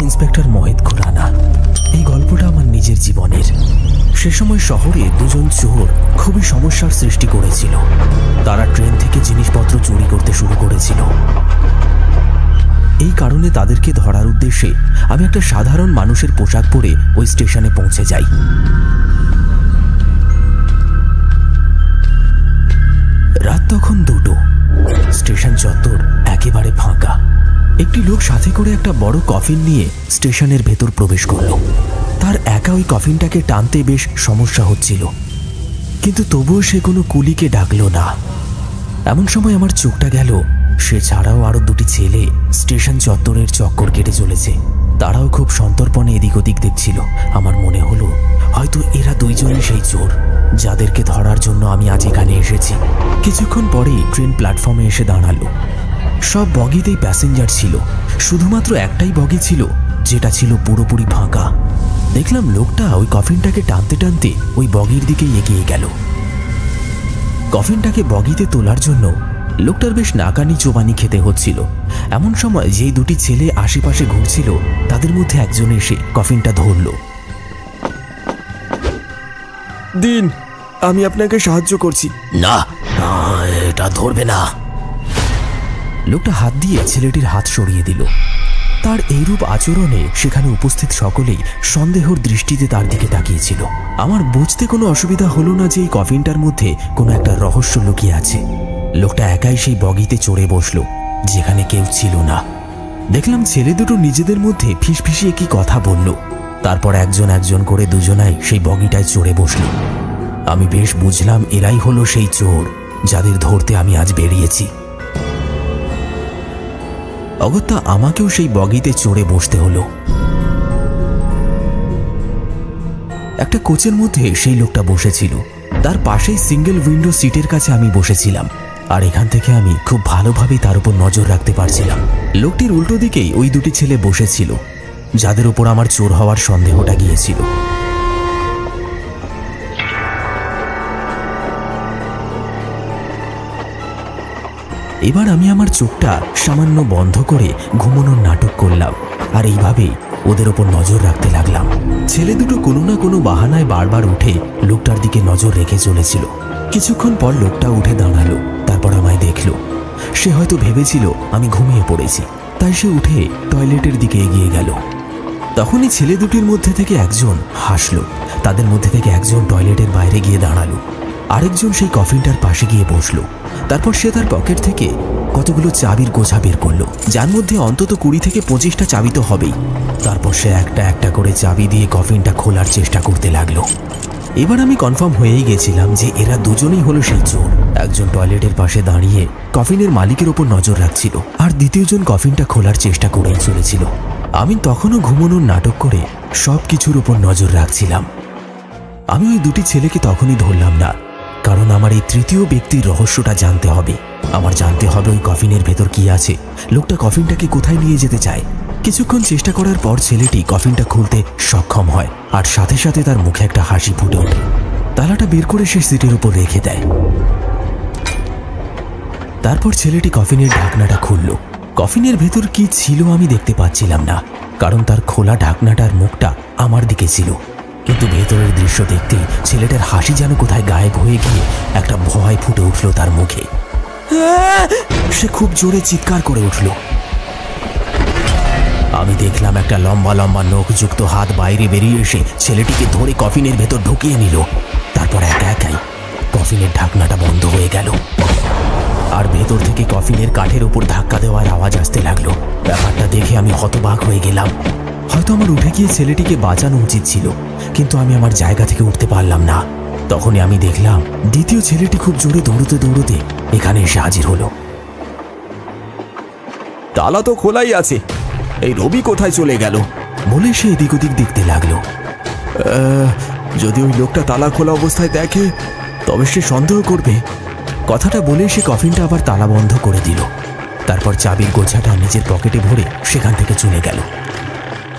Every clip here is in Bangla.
ইন্সপেক্টর মোহিত খুরানা। এই গল্পটা আমার নিজের জীবনের। সে সময় শহরে দুজন চোর খুবই সমস্যার সৃষ্টি করেছিল। তারা ট্রেন থেকে জিনিসপত্র চুরি করতে শুরু করেছিল। এই কারণে তাদেরকে ধরার উদ্দেশ্যে আমি একটা সাধারণ মানুষের পোশাক পরে ওই স্টেশনে পৌঁছে যাই। রাত তখন 2টো। স্টেশন চত্বর একেবারে ফাঁকা। একটি লোক সাথে করে একটা বড় কফিন নিয়ে স্টেশনের ভেতর প্রবেশ করল। তার একা ওই কফিনটাকে টানতে বেশ সমস্যা হচ্ছিল, কিন্তু তবুও সে কোনো কুলিকে ডাকলো না। এমন সময় আমার চোখটা গেল সে ছাড়াও আরো 2টি ছেলে স্টেশন চত্বরের চক্কর কেটে চলেছে। তারাও খুব সন্তর্পণে এদিক ওদিক দেখছিল। আমার মনে হলো হয়তো এরা দুইজনই সেই চোর যাদেরকে ধরার জন্য আমি আজ এখানে এসেছি। কিছুক্ষণ পরেই ট্রেন প্ল্যাটফর্মে এসে দাঁড়ালো। সব বগিতেই প্যাসেঞ্জার ছিল, শুধুমাত্র একটাই বগি ছিল যেটা ছিল পুরোপুরি ফাঁকা। দেখলাম লোকটা ওই কফিনটাকে টানতে টানতে ওই বগির দিকে এগিয়ে গেল। কফিনটাকে বগিতে তোলার জন্য লোকটার বেশ নাকানি চোবানি খেতে হচ্ছিল। এমন সময় যেই 2টি ছেলে আশেপাশে ঘুরছিল তাদের মধ্যে একজন এসে কফিনটা ধরল। দিন, আমি আপনাকে সাহায্য করছি। না, এটা ধরবে না। লোকটা হাত দিয়ে ছেলেটির হাত সরিয়ে দিল। তার এইরূপ আচরণে সেখানে উপস্থিত সকলেই সন্দেহর দৃষ্টিতে তার দিকে তাকিয়েছিল। আমার বুঝতে কোনো অসুবিধা হলো না যে এই কফিনটার মধ্যে কোনো একটা রহস্য লুকিয়ে আছে। লোকটা একাই সেই বগিতে চড়ে বসলো যেখানে কেউ ছিল না। দেখলাম ছেলে দুটো নিজেদের মধ্যে ফিসফিসিয়ে কি কথা বলল। তারপর একজন একজন করে দুজনাই সেই বগিটায় চড়ে বসলো। আমি বেশ বুঝলাম এরাই হলো সেই চোর যাদের ধরতে আমি আজ বেরিয়েছি। অগত্যা আমাকেও সেই বগিতে চড়ে বসতে হলো। একটা কোচের মধ্যে সেই লোকটা বসেছিল। তার পাশেই সিঙ্গেল উইন্ডো সিটের কাছে আমি বসেছিলাম, আর এখান থেকে আমি খুব ভালোভাবে তার উপর নজর রাখতে পারছিলাম। লোকটির উল্টো দিকেই ওই 2টি ছেলে বসেছিল যাদের উপর আমার চোর হওয়ার সন্দেহটা গিয়েছিল। এবার আমি আমার চোখটা সামান্য বন্ধ করে ঘুমানোর নাটক করলাম, আর এইভাবেই ওদের ওপর নজর রাখতে লাগলাম। ছেলে দুটো কোনো না কোনো বাহানায় বারবার উঠে লোকটার দিকে নজর রেখে চলেছিল। কিছুক্ষণ পর লোকটা উঠে দাঁড়ালো, তারপর আমায় দেখল। সে হয়তো ভেবেছিল আমি ঘুমিয়ে পড়েছি, তাই সে উঠে টয়লেটের দিকে এগিয়ে গেল। তখনই ছেলে দুটির মধ্যে থেকে একজন হাসল। তাদের মধ্যে থেকে একজন টয়লেটের বাইরে গিয়ে দাঁড়ালো, আরেকজন সেই কফিনটার পাশে গিয়ে বসলো। তারপর সে তার পকেট থেকে কতগুলো চাবির গোছা বের করলো, যার মধ্যে অন্তত 20 থেকে 25টা চাবি তো হবেই। তারপর সে একটা একটা করে চাবি দিয়ে কফিনটা খোলার চেষ্টা করতে লাগলো। এবার আমি কনফার্ম হয়েই গেছিলাম যে এরা দুজনেই হলো সেই চোর। একজন টয়লেটের পাশে দাঁড়িয়ে কফিনের মালিকের ওপর নজর রাখছিল, আর দ্বিতীয়জন কফিনটা খোলার চেষ্টা করেই চলেছিল। আমি তখনও ঘুমানোর নাটক করে সব কিছুর ওপর নজর রাখছিলাম। আমি ওই 2টি ছেলেকে তখনই ধরলাম না, কারণ আমার এই তৃতীয় ব্যক্তির রহস্যটা জানতে হবে। আমার জানতে হবে ওই কফিনের ভেতর কি আছে, লোকটা কফিনটাকে কোথায় নিয়ে যেতে চায়। কিছুক্ষণ চেষ্টা করার পর ছেলেটি কফিনটা খুলতে সক্ষম হয়, আর সাথে সাথে তার মুখে একটা হাসি ফুটে ওঠে। তালাটা বের করে সে সিটের উপর রেখে দেয়। তারপর ছেলেটি কফিনের ঢাকনাটা খুলল। কফিনের ভেতর কি ছিল আমি দেখতে পাচ্ছিলাম না, কারণ তার খোলা ঢাকনাটার মুখটা আমার দিকে ছিল। কিন্তু ভেতরের দৃশ্য দেখতে ছেলেটার হাসি যেন কোথায় গায়েব হয়ে গিয়ে একটা ভয় ফুটে উঠল তার মুখে। সে খুব জোরে চিৎকার করে উঠল। আমি দেখলাম একটা লম্বা লম্বা নখযুক্ত হাত বাইরে বেরিয়ে এসে ছেলেটিকে ধরে কফিনের ভেতর ঢুকিয়ে নিল। তারপর একা একাই কফিনের ঢাকনাটা বন্ধ হয়ে গেল, আর ভেতর থেকে কফিনের কাঠের উপর ধাক্কা দেওয়ার আওয়াজ আসতে লাগলো। ব্যাপারটা দেখে আমি হতবাক হয়ে গেলাম। হয়তো আমার উঠে গিয়ে ছেলেটিকে বাঁচানো উচিত ছিল, কিন্তু আমি আমার জায়গা থেকে উঠতে পারলাম না। তখনই আমি দেখলাম দ্বিতীয় ছেলেটি খুব জোরে দৌড়তে দৌড়তে এখানে এসে হাজির হলো। তালা তো খোলাই আছে, এই রবি কোথায় চলে গেল বলে সে এদিক ওদিক দেখতে লাগলো। যদি ওই লোকটা তালা খোলা অবস্থায় দেখে তবে সে সন্দেহ করবে। কথাটা বলে সে কফিনটা আবার তালা বন্ধ করে দিল। তারপর চাবির গোছাটা নিজের পকেটে ভরে সেখান থেকে চলে গেল।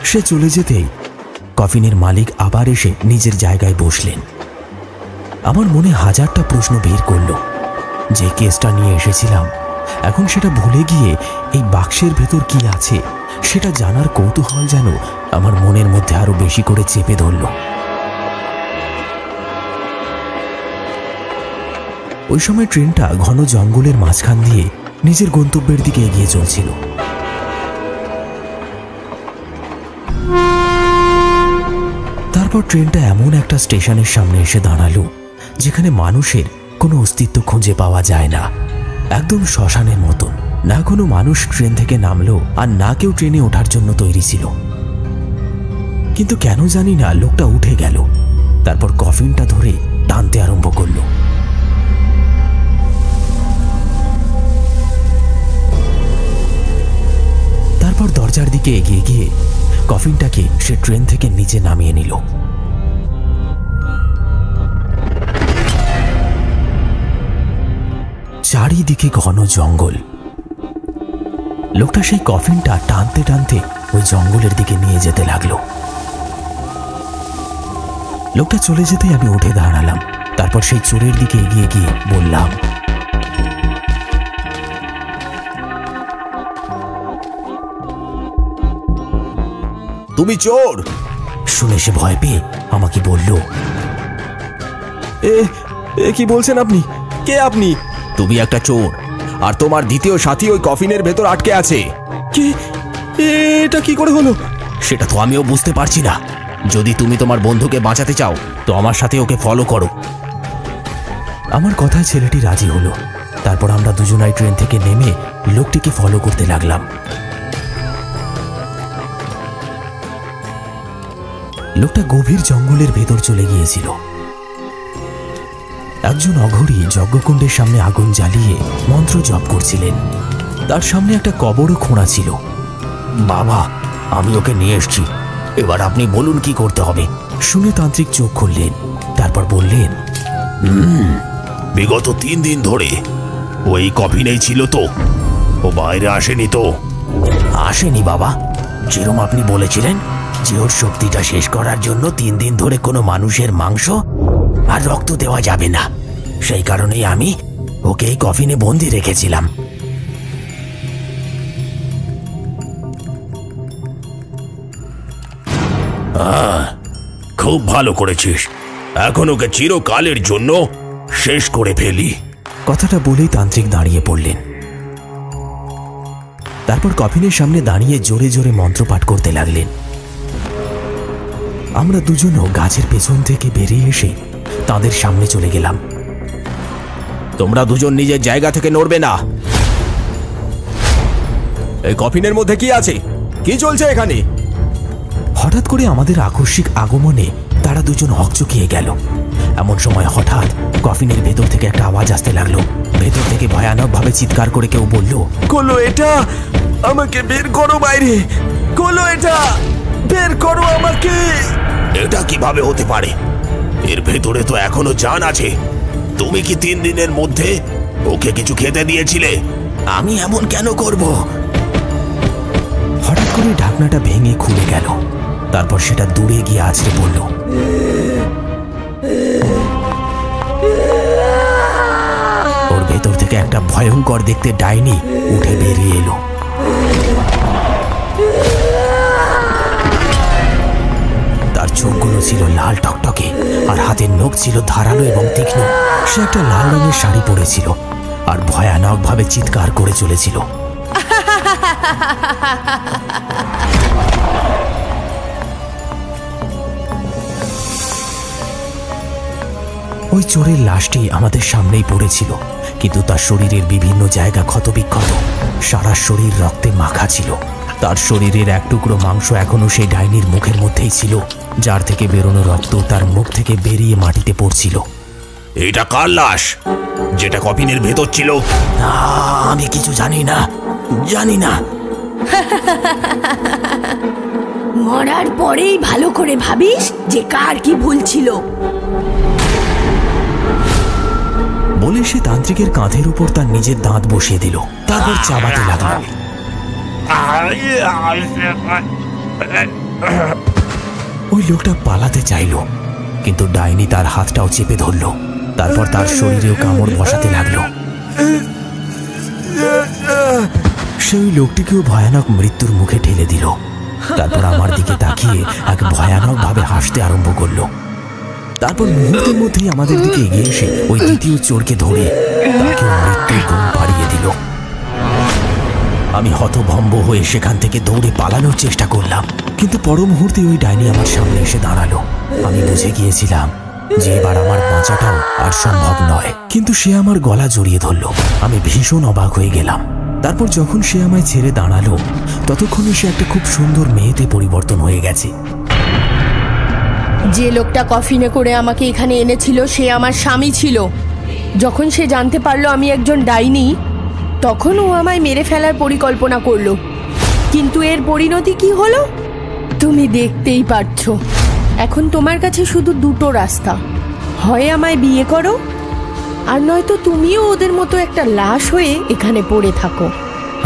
সে চলে যেতেই কফিনের মালিক আবার এসে নিজের জায়গায় বসলেন। আমার মনে হাজারটা প্রশ্ন বের করল। যে কেসটা নিয়ে এসেছিলাম এখন সেটা ভুলে গিয়ে এই বাক্সের ভেতর কি আছে সেটা জানার কৌতূহল যেন আমার মনের মধ্যে আরো বেশি করে চেপে ধরল। ওই সময় ট্রেনটা ঘন জঙ্গলের মাঝখান দিয়ে নিজের গন্তব্যের দিকে এগিয়ে চলছিল। তারপর ট্রেনটা এমন একটা স্টেশনের সামনে এসে দাঁড়ালো যেখানে মানুষের কোনো অস্তিত্ব খুঁজে পাওয়া যায় না, একদম শ্মশানের মতন। না কোনো মানুষ ট্রেন থেকে নামলো আর না কেউ ট্রেনে ওঠার জন্য তৈরি ছিল। কিন্তু কেন জানি না লোকটা উঠে গেল, তারপর কফিনটা ধরে টানতে আরম্ভ করলো। তারপর দরজার দিকে এগিয়ে গিয়ে কফিনটাকে সে ট্রেন থেকে নিচে নামিয়ে নিল। চারিদিকে ঘন জঙ্গল। লোকটা সেই কফিনটা টানতে টানতে ওই জঙ্গলের দিকে নিয়ে যেতে লাগলো। লোকটা চলে যেতেই আমি উঠে দাঁড়ালাম। তারপর সেই চোরের দিকে এগিয়ে গিয়ে বললাম, তুমি চোর? শুনে সে ভয় পেয়ে আমাকে বলল, এ কি বলছেন আপনি? কে আপনি? তুমি একটা চোর, আর তোমার দ্বিতীয় সাথী ওই কফিনের ভেতর আটকে আছে। কি? এটা কি করে হলো? সেটা তো আমিও বুঝতে পারছি না। যদি তুমি তোমার বন্ধুকে বাঁচাতে চাও তো আমার সাথে ওকে ফলো করো। আমার কথায় ছেলেটি রাজি হলো। তারপর আমরা দুজনাই ট্রেন থেকে নেমে লোকটিকে ফলো করতে লাগলাম। লোকটা গভীর জঙ্গলের ভেতর চলে গিয়েছিল। একজন অঘরী যজ্ঞকুণ্ডের সামনে আগুন জ্বালিয়ে মন্ত্র জপ করছিলেন। তার সামনে একটা কবরও খোঁড়া ছিল। বাবা, আমি ওকে নিয়ে এসছি, এবার আপনি বলুন কি করতে হবে। শুনে তান্ত্রিক চোখ খুললেন, তারপর বললেন, বিগত 3 দিন ধরে ওই কফিনেই ছিল তো? ও বাইরে আসেনি তো? আসেনি বাবা। যেরকম আপনি বলেছিলেন যে ওর শক্তিটা শেষ করার জন্য 3 দিন ধরে কোনো মানুষের মাংস আর রক্ত দেওয়া যাবে না, সেই কারণেই আমি ওকে এই কফিনে বন্দি রেখেছিলাম। খুব ভালো করেছিস, এখন ওকে চিরকালের জন্য শেষ করে ফেলি। কথাটা বলেই তান্ত্রিক দাঁড়িয়ে পড়লেন। তারপর কফিনের সামনে দাঁড়িয়ে জোরে জোরে মন্ত্রপাঠ করতে লাগলেন। আমরা দুজনও গাছের পেছন থেকে বেরিয়ে এসে তাদের সামনে চলে গেলাম। তোমরা দুজন নিজের জায়গা থেকে নড়বে না। এই কফিনের মধ্যে কি আছে? কি চলছে এখানে? হঠাৎ করে আমাদের আকস্মিক আগমনে তারা দুজন হকচকিয়ে গেল। এমন সময় হঠাৎ কফিনের ভেতর থেকে একটা আওয়াজ আসতে লাগলো। ভেতর থেকে ভয়ানকভাবে চিৎকার করে কেউ বলল, খোলো এটা, আমাকে বের করো বাইরে, খোলো এটা, বের করো আমাকে। এটা কিভাবে হতে পারে? এর ভেতরে তো এখনো জান আছে। তুমি কি 3 দিনের মধ্যে ওকে কিছু খেতে দিয়েছিলে? আমি এমন কেন করব? হঠাৎ করে ঢাকনাটা ভেঙে খুলে গেল। তারপর সেটা দূরে গিয়ে আছড়ে পড়ল। ওর ভেতর থেকে একটা ভয়ঙ্কর দেখতে ডাইনি উঠে বেরিয়ে এলো। তার চোখগুলো ছিল লাল টকটকে আর হাতের নখ ছিল ধারালো এবং তীক্ষ্ণ। সে একটা লাল রঙের শাড়ি পরেছিল আর ভয়ানকভাবে চিৎকার করে চলেছিল। ওই চোরের লাশটি আমাদের সামনেই পড়েছিল, কিন্তু তার শরীরের বিভিন্ন জায়গা ক্ষতবিক্ষত, সারা শরীর রক্তে মাখা ছিল। তার শরীরের এক টুকরো মাংস এখনো সেই ডাইনির মুখের মধ্যেই ছিল, যার থেকে বেরোনো রক্ত তার মুখ থেকে বেরিয়ে মাটিতে পড়ছিল। এটা কার লাশ যেটা কফিনের ভেতর ছিল? আমি কিছু জানি না, জানি না। মরার পরেই ভালো করে ভাবিস যে কার কি ভুল ছিল। বলে সে তান্ত্রিকের কাঁধের উপর তার নিজের দাঁত বসিয়ে দিল। তারপর চাবাতে লাগলো। ওই লোকটা পালাতে চাইল, কিন্তু ডাইনি তার হাতটাও চেপে ধরল। তারপর তার শরীরেও কামড় বসাতে লাগলো। সে ওই লোকটিকেও ভয়ানক মৃত্যুর মুখে ঠেলে দিল। তারপর আমার দিকে তাকিয়ে এক ভয়ানক ভাবে হাসতে আরম্ভ করলো। তারপর মুহূর্তের মধ্যেই আমাদের দিকে এগিয়ে এসে ওই দ্বিতীয় চোরকে ধরে তাকে মৃত্যুর ঘুম পাড়িয়ে দিল। আমি হতভম্ব হয়ে সেখান থেকে দৌড়ে পালানোর চেষ্টা করলাম, কিন্তু পর মুহূর্তে ওই ডাইনি আমার সামনে এসে দাঁড়ালো। আমি বুঝে গিয়েছিলাম যে এবার আমার বাঁচাটাও আর সম্ভব নয়, কিন্তু সে আমার গলা জড়িয়ে ধরল। আমি ভীষণ অবাক হয়ে গেলাম। তারপর যখন সে আমায় ছেড়ে দাঁড়ালো, ততক্ষণে সে একটা খুব সুন্দর মেয়েতে পরিবর্তন হয়ে গেছে। যে লোকটা কফিনে করে আমাকে এখানে এনেছিল সে আমার স্বামী ছিল। যখন সে জানতে পারলো আমি একজন ডাইনি, তখন ও আমায় মেরে ফেলার পরিকল্পনা করলো। কিন্তু এর পরিণতি কি হলো তুমি দেখতেই পারছো। এখন তোমার কাছে শুধু দুটো রাস্তা, হয় আমায় বিয়ে করো, আর নয়তো তুমিও ওদের মতো একটা লাশ হয়ে এখানে পড়ে থাকো।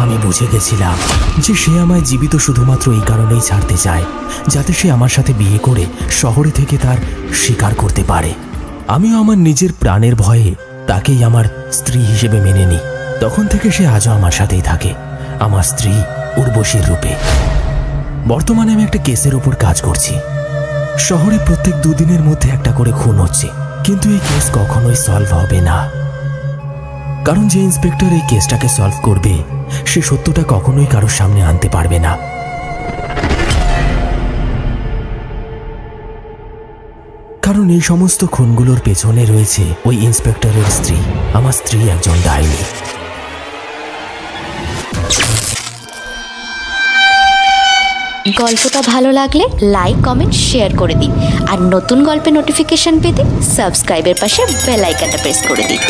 আমি বুঝে গেছিলাম যে সে আমায় জীবিত শুধুমাত্র এই কারণেই ছাড়তে চায়, যাতে সে আমার সাথে বিয়ে করে শহরে থেকে তার শিকার করতে পারে। আমিও আমার নিজের প্রাণের ভয়ে তাকেই আমার স্ত্রী হিসেবে মেনে নিই। তখন থেকে সে আজও আমার সাথেই থাকে, আমার স্ত্রী উর্বশীর রূপে। বর্তমানে আমি একটা কেসের ওপর কাজ করছি। শহরে প্রত্যেক দুদিনের মধ্যে একটা করে খুন হচ্ছে, কিন্তু এই কেস কখনোই সলভ হবে না। কারণ যে ইন্সপেক্টর এই কেসটাকে সলভ করবে, সে সত্যটা কখনোই কারোর সামনে আনতে পারবে না। কারণ এই সমস্ত খুনগুলোর পেছনে রয়েছে ওই ইন্সপেক্টরের স্ত্রী। আমার স্ত্রী একজন ডাইনি। গল্পটা ভালো লাগলে লাইক, কমেন্ট, শেয়ার করে দিন। আর নতুন গল্পের নোটিফিকেশন পেতে সাবস্ক্রাইবের পাশে বেল আইকনটা প্রেস করে দিন।